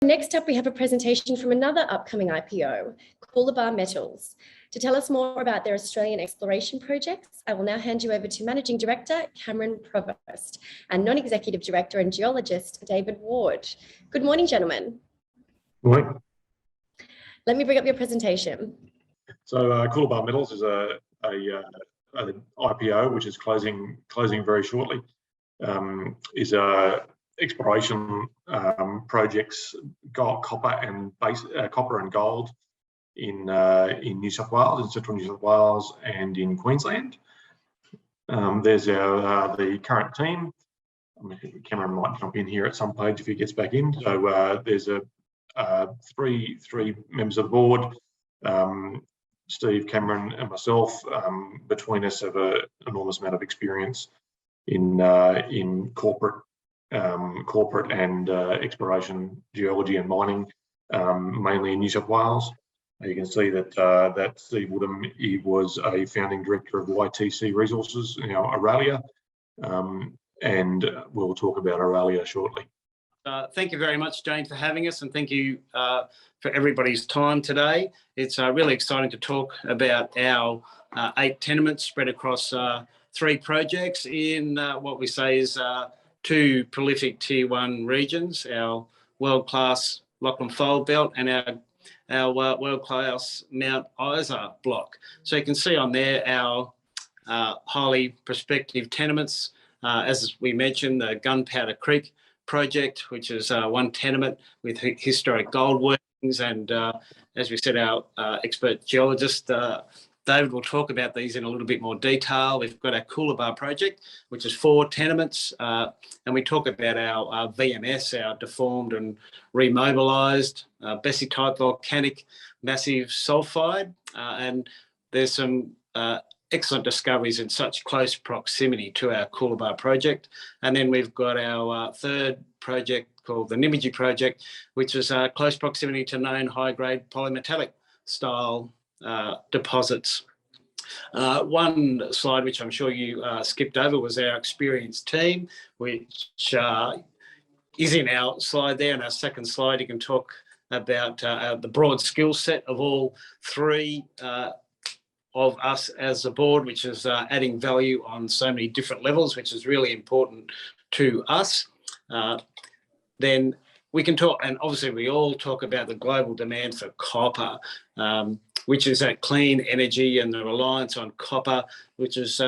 next up, we have a presentation from another upcoming IPO, Coolabah Metals. To tell us more about their Australian exploration projects, I will now hand you over to Managing Director, Cameron Provost, and Non-Executive Director and Geologist, David Ward. Good morning, gentlemen. Good morning. Let me bring up your presentation. So Coolabah Metals is an IPO which is closing very shortly. Is a exploration projects, copper and gold in New South Wales, in central New South Wales, and in Queensland. There's the current team. Cameron might jump in here at some page if he gets back in. So there's three members of the board. Steve, Cameron, and myself. Between us have an enormous amount of experience in corporate and exploration, geology, and mining, mainly in New South Wales. You can see that Steve Woodham, he was a founding director of YTC Resources in Aurelia, and we'll talk about Aurelia shortly. Thank you very much, Jane, for having us, and thank you for everybody's time today. It's really exciting to talk about our 8 tenements spread across 3 projects in what we say is 2 prolific Tier 1 regions, our world-class Lachlan Fold Belt and our world-class Mount Isa block. So you can see on there our highly prospective tenements. As we mentioned, the Gunpowder Creek project, which is 1 tenement with historic gold workings, and as we said, our expert geologist David will talk about these in a little bit more detail. We've got our Coolabah project, which is 4 tenements, and we talk about our VMS, our deformed and remobilised Bessie-type volcanic massive sulphide, and there's some excellent discoveries in such close proximity to our Coolabah project. And then we've got our 3rd project called the NYMAGEE project, which is close proximity to known high-grade polymetallic style deposits. One slide which I'm sure you skipped over was our experienced team, which is in our slide there. And our 2nd slide, you can talk about the broad skill set of all 3 of us as a board, which is adding value on so many different levels, which is really important to us. Then we can talk, and obviously we all talk about the global demand for copper, which is that clean energy and the reliance on copper, which is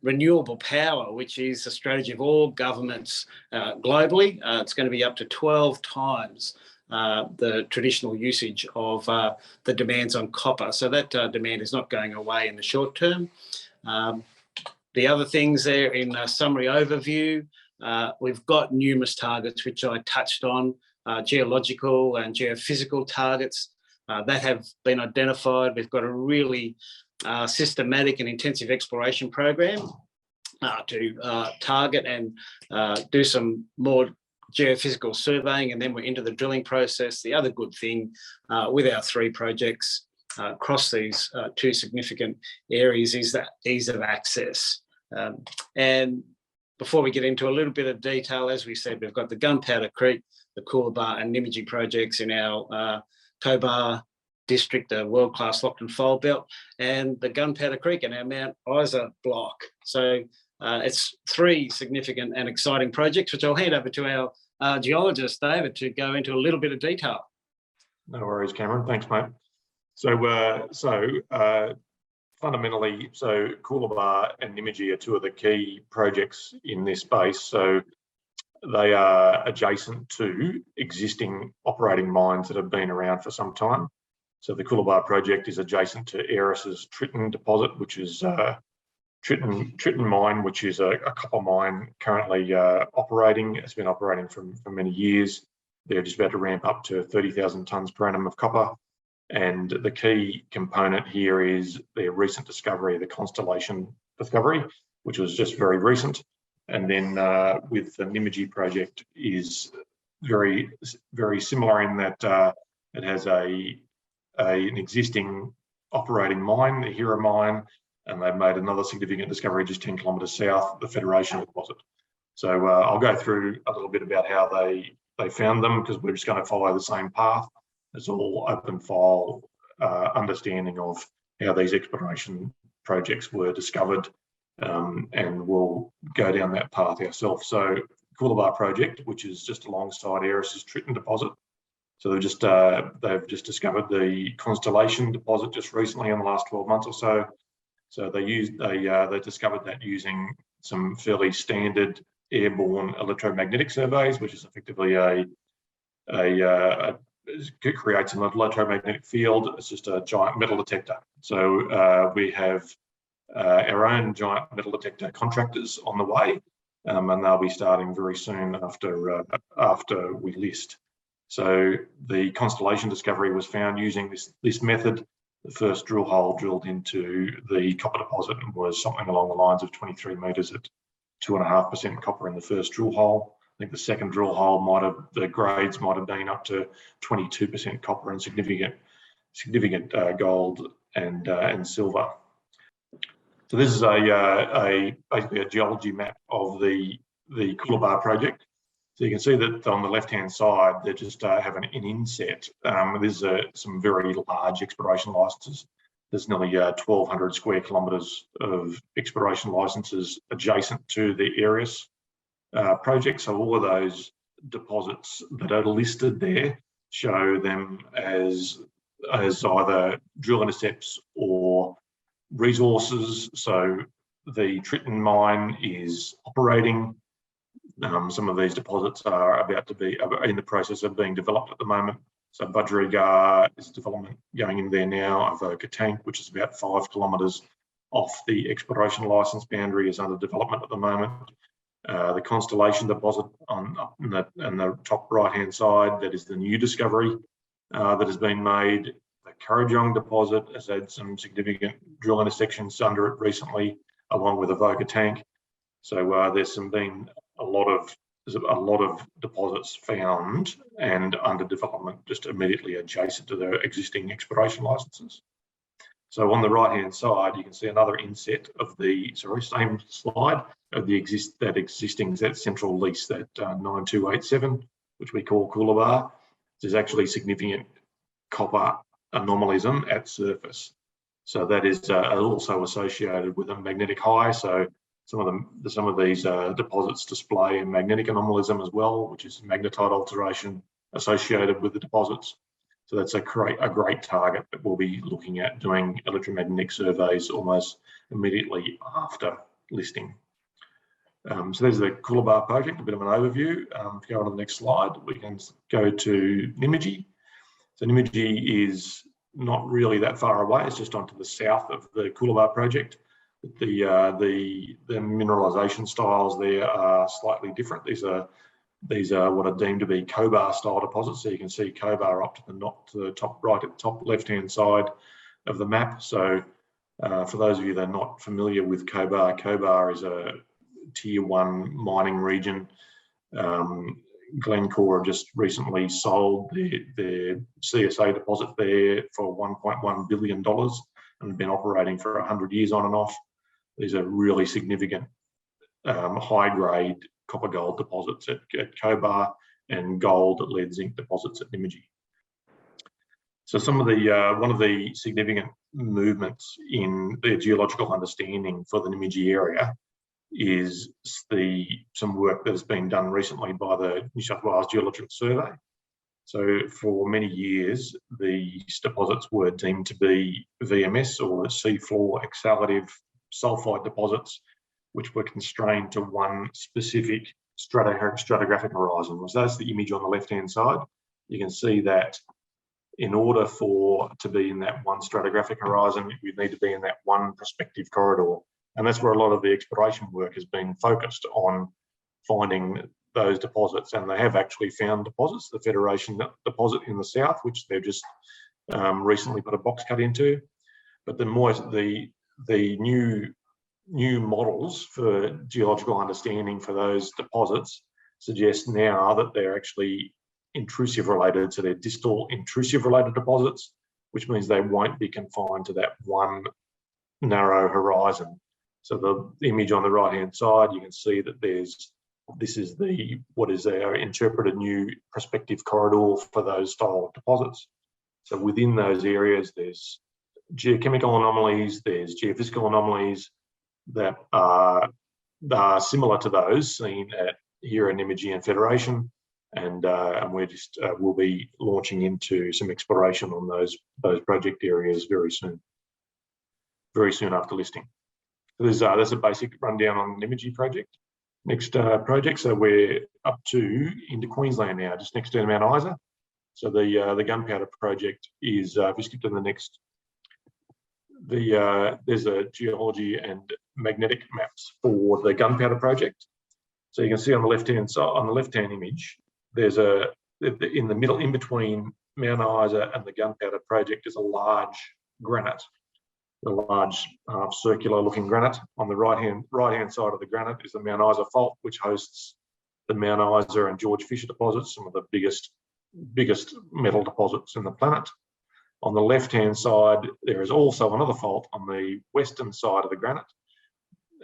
renewable power, which is the strategy of all governments globally. It's going to be up to 12 times the traditional usage of the demands on copper. So that demand is not going away in the short term. The other things there in a summary overview, we've got numerous targets which I touched on, geological and geophysical targets that have been identified. We've got a really systematic and intensive exploration program to target and do some more geophysical surveying, and then we're into the drilling process. The other good thing with our 3 projects across these 2 significant areas is that ease of access. And before we get into a little bit of detail, as we said, we've got the Gunpowder Creek, the Coolabah and NYMAGEE projects in our Cobar district, the world-class Lachlan Fold Belt, and the Gunpowder Creek and our Mount Isa block. So it's 3 significant and exciting projects, which I'll hand over to our geologist, David, to go into a little bit of detail. No worries, Cameron. Thanks, mate. So, fundamentally, Coolabah and NYMAGEE are 2 of the key projects in this space. So they are adjacent to existing operating mines that have been around for some time. So the Coolabah project is adjacent to Aeris's Tritton deposit, which is Tritton mine, which is a copper mine currently operating. It's been operating for many years. They're just about to ramp up to 30,000 tonnes per annum of copper. And the key component here is their recent discovery, the Constellation discovery, which was just very recent. And then with the NYMAGEE project is very, very similar in that it has an existing operating mine, the Hera mine, and they've made another significant discovery just 10 kilometres south, the Federation deposit. So I'll go through a little bit about how they they found them, because we're just going to follow the same path. It's all open file understanding of how these exploration projects were discovered, and we'll go down that path ourselves. So Coolabah project, which is just alongside Aeris's Triton deposit. So they've just discovered the Constellation deposit just recently in the last 12 months or so. So they discovered that using some fairly standard airborne electromagnetic surveys, which is effectively it creates an electromagnetic field. It's just a giant metal detector. So we have our own giant metal detector contractors on the way, and they'll be starting very soon after we list. So the Constellation discovery was found using this method. The first drill hole drilled into the copper deposit was something along the lines of 23 metres at 2.5% copper in the first drill hole. I think the second drill hole the grades might have been up to 22% copper and significant gold and silver. So this is basically a geology map of the Coolabah project. So you can see that on the left-hand side, they just have an inset. There's some very large exploration licenses. There's nearly 1,200 square kilometres of exploration licenses adjacent to the Aeris project. So all of those deposits that are listed there show them as either drill intercepts or resources. So the Triton mine is operating. Some of these deposits are in the process of being developed at the moment. So Budgerigar is development going in there now. Avoca Tank, which is about 5 kilometres off the exploration licence boundary, is under development at the moment. The Constellation deposit on the top right-hand side, that is the new discovery that has been made. The Kurrajong deposit has had some significant drill intersections under it recently, along with Avoca Tank. So there's been a lot of deposits found and under development just immediately adjacent to the existing exploration licenses. So on the right-hand side, you can see another inset of same slide of that central lease, that 9287, which we call Coolabah. There's actually significant copper anomalism at surface. So that is also associated with a magnetic high. So some of these deposits display a magnetic anomalism as well, which is magnetite alteration associated with the deposits. So that's a great target that we'll be looking at doing electromagnetic surveys almost immediately after listing. So there's the Coolabah project, a bit of an overview. If you go on to the next slide, we can go to NYMAGEE. So NYMAGEE is not really that far away. It's just onto the south of the Coolabah project. The mineralisation styles there are slightly different. These are what are deemed to be Cobar style deposits. So you can see Cobar up to the top right, at the top left-hand side of the map. So for those of you that are not familiar with Cobar, Cobar is a tier 1 mining region. Glencore just recently sold their CSA deposit there for $1.1 billion and been operating for 100 years on and off. These are really significant high-grade copper gold deposits at Cobar and gold lead zinc deposits at NYMAGEE. So one of the significant movements in the geological understanding for the NYMAGEE area is some work that has been done recently by the New South Wales Geological Survey. So for many years, these deposits were deemed to be VMS, or seafloor exhalative sulfide deposits, which were constrained to one specific stratigraphic horizon. So that's the image on the left-hand side. You can see that in order to be in that one stratigraphic horizon, you need to be in that one prospective corridor. And that's where a lot of the exploration work has been focused on, finding those deposits. And they have actually found deposits, the Federation deposit in the south, which they've just recently put a box cut into. But the new models for geological understanding for those deposits suggest now that they're actually intrusive related, so they're distal intrusive related deposits, which means they won't be confined to that one narrow horizon. So the image on the right hand side, you can see that there's this is what is our interpreted new prospective corridor for those style of deposits. So within those areas, there's geochemical anomalies, there's geophysical anomalies that are similar to those seen here at NYMAGEE and Federation, and we'll be launching into some exploration on those project areas very soon after listing. So there's a basic rundown on the NYMAGEE project. Next project, so we're up into Queensland now, just next to Mount Isa. So the Gunpowder project is, if you skip to the next, there's a geology and magnetic maps for the Gunpowder project. So you can see on the left-hand side, on the left-hand image, there's in the middle, in between Mount Isa and the Gunpowder project, is a large granite, a large circular-looking granite. On the right-hand side of the granite is the Mount Isa fault, which hosts the Mount Isa and George Fisher deposits, some of the biggest metal deposits in the planet. On the left-hand side, there is also another fault on the western side of the granite.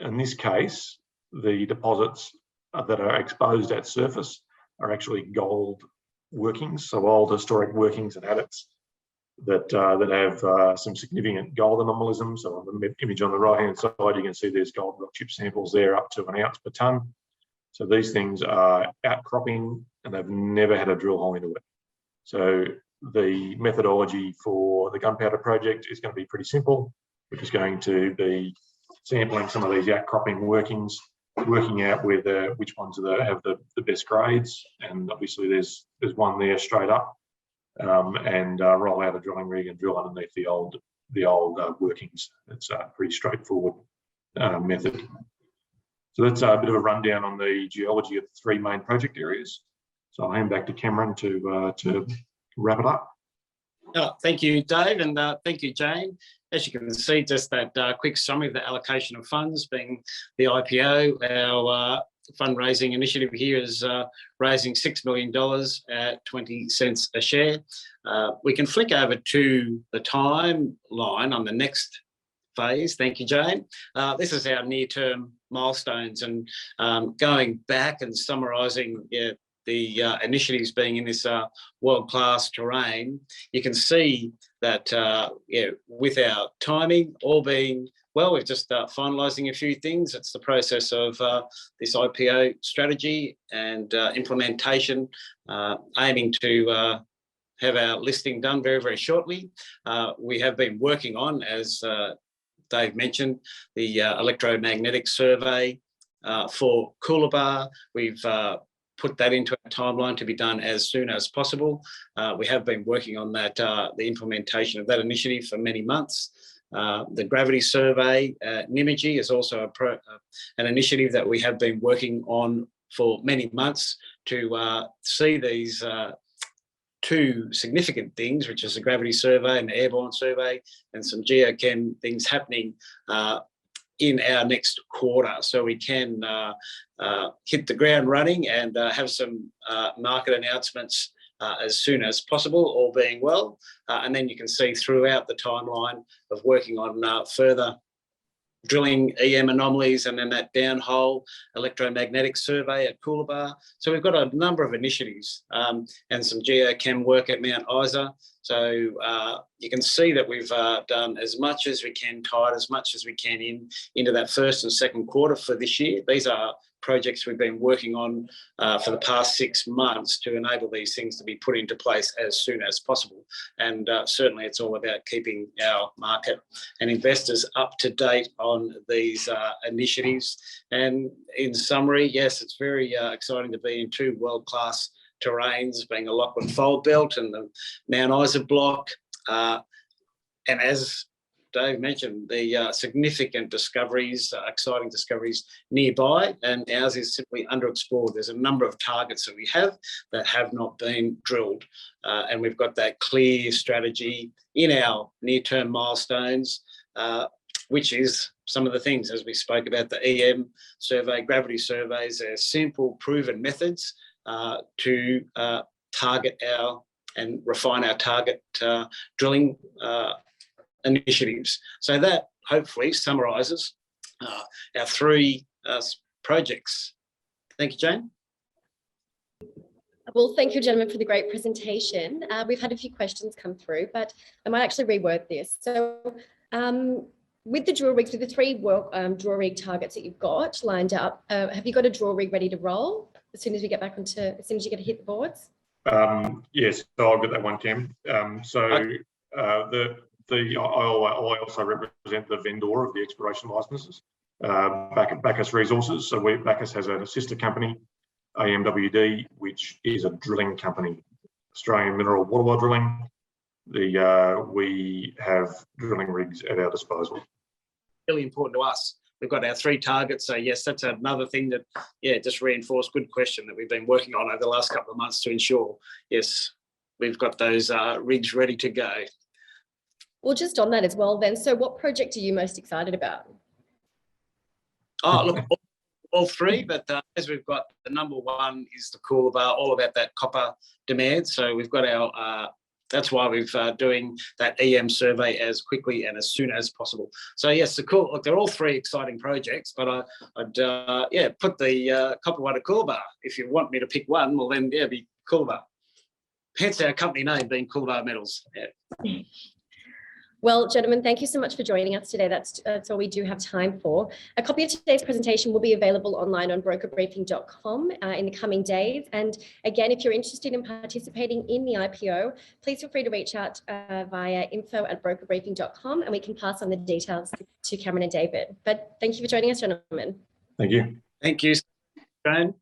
In this case, the deposits that are exposed at surface are actually gold workings, so old historic workings and adits that have some significant gold anomalism. So on the image on the right-hand side, you can see there's gold rock chip samples there up to 1 ounce per tonne. So these things are outcropping and they've never had a drill hole into it. So the methodology for the Gunpowder project is going to be pretty simple. We're just going to be sampling some of these outcropping workings, working out which ones have the best grades, and obviously there's one there straight up, and roll out a drilling rig and drill underneath the old workings. It's a pretty straightforward method. So that's a bit of a rundown on the geology of the 3 main project areas. So I'll hand back to Cameron to wrap it up. Thank you, Dave, and thank you, Jane. As you can see, just that quick summary of the allocation of funds being the IPO. Our fundraising initiative here is raising $6 million at 20 cents a share. We can flick over to the timeline on the next phase. Thank you, Jane. This is our near-term milestones, and going back and summarising the initiatives being in this world-class terrain, you can see that with our timing all being well, we're just finalising a few things. It's the process of this IPO strategy and implementation, aiming to have our listing done very, very shortly. We have been working on, as Dave mentioned, the electromagnetic survey for Coolabah. We've put that into a timeline to be done as soon as possible. We have been working on that, the implementation of that initiative for many months. The gravity survey at NYMAGEE is also an initiative that we have been working on for many months to see these 2 significant things, which is the gravity survey and the airborne survey, and some geochem things happening in our next quarter, so we can hit the ground running and have some market announcements as soon as possible, all being well. And then you can see throughout the timeline of working on further drilling EM anomalies, and then that downhole electromagnetic survey at Coolabah. So we've got a number of initiatives and some geochem work at Mount Isa. So you can see that we've done as much as we can, tied as much as we can into that first and second quarter for this year. These are projects we've been working on for the past 6 months to enable these things to be put into place as soon as possible. And certainly it's all about keeping our market and investors up to date on these initiatives. And in summary, yes, it's very exciting to be in 2 world-class terrains, being the Lachlan Fold Belt and the Mount Isa block. And as Dave mentioned, the significant discoveries, exciting discoveries nearby, and ours is simply underexplored. There's a number of targets that we have that have not been drilled, and we've got that clear strategy in our near-term milestones, which is some of the things, as we spoke about, the EM survey, gravity surveys. They're simple, proven methods to target our and refine our target drilling initiatives. So that hopefully summarises our 3 projects Thank you, Jane. Well, thank you, gentlemen, for the great presentation. We've had a few questions come through, but I might actually reword this. So with the drill rigs, with the 3 drill rig targets that you've got lined up, have you got a drill rig ready to roll as soon as we get back onto, as soon as you get to hit the boards? Yes, so I'll get that one, Cam. I also represent the vendor of the exploration licenses, Bacchus Resources. So Bacchus has an sister company, AMWD, which is a drilling company, Australian Mineral Water Well Drilling. We have drilling rigs at our disposal. Really important to us. We've got our 3 targets. So yes, that's another thing that, just reinforced. Good question that we've been working on over the last couple of months to ensure, yes, we've got those rigs ready to go. Well, just on that as well then, so what project are you most excited about? Oh, look, all 3, but as we've got, the number 1 is the Coolabah, all about that copper demand. So we've got our, that's why we're doing that EM survey as quickly and as soon as possible. So yes, look, they're all 3 exciting projects, but I'd put the copper one at Coolabah. If you want me to pick one, well then, be Coolabah. Hence our company name being Coolabah Metals. Yeah. Well, gentlemen, thank you so much for joining us today. That's all we do have time for. A copy of today's presentation will be available online on brokerbriefing.com in the coming days. And again, if you're interested in participating in the IPO, please feel free to reach out via info@brokerbriefing.com and we can pass on the details to Cameron and David. But thank you for joining us, gentlemen. Thank you. Thank you, Jane.